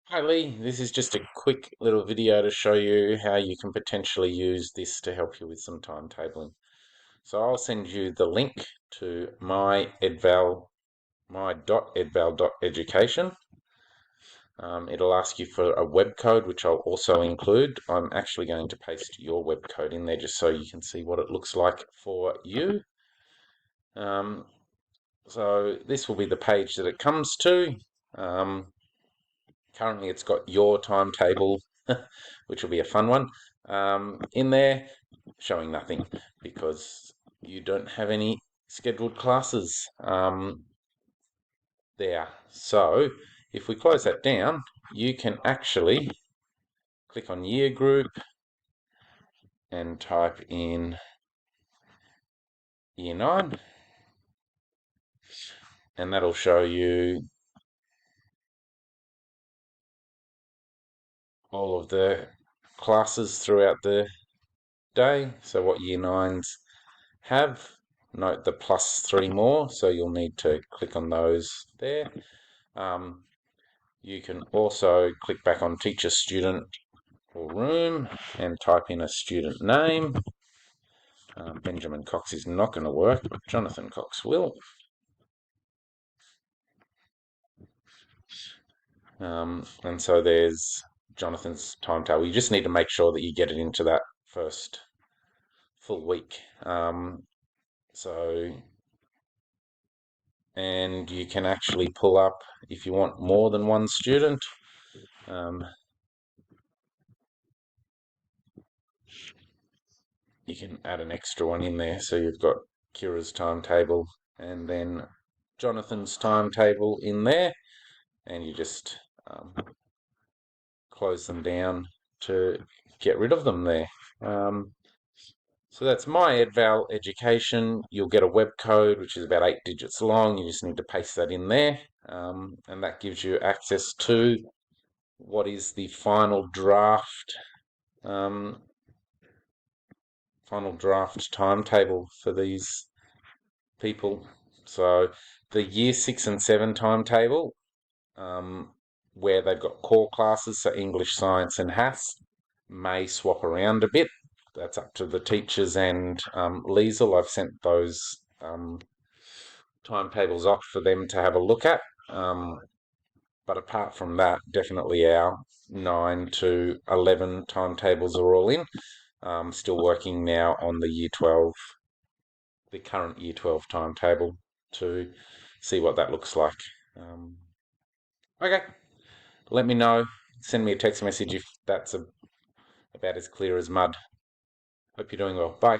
Hi Lee, this is just a quick little video to show you how you can potentially use this to help you with some timetabling. So I'll send you the link to my.edval.education. It'll ask you for a web code, which I'll also include. I'm actually going to paste your web code in there just so you can see what it looks like for you. Um, so this will be the page that it comes to. Um, Currently, it's got your timetable, which will be a fun one, in there, showing nothing because you don't have any scheduled classes there. So, if we close that down, you can actually click on year group and type in year 9, and that'll show you all of the classes throughout the day. So, what year 9s have. Note the +3 more, so you'll need to click on those there. You can also click back on teacher, student, or room and type in a student name. Benjamin Cox is not going to work, but Jonathan Cox will. And so there's Jonathan's timetable. You just need to make sure that you get it into that first full week. And you can actually pull up if you want more than one student. You can add an extra one in there. So you've got Kira's timetable and then Jonathan's timetable in there, and you just close them down to get rid of them there. So that's my Edval education. You'll get a web code which is about 8 digits long. You just need to paste that in there, and that gives you access to what is the final draft timetable for these people. So the year 6 and 7 timetable, where they've got core classes, so English, Science, and HASS, may swap around a bit. That's up to the teachers and Liesel. I've sent those timetables off for them to have a look at. But apart from that, definitely our 9 to 11 timetables are all in. Still working now on the current year 12 timetable to see what that looks like. Okay, let me know. Send me a text message if that's about as clear as mud. Hope you're doing well. Bye.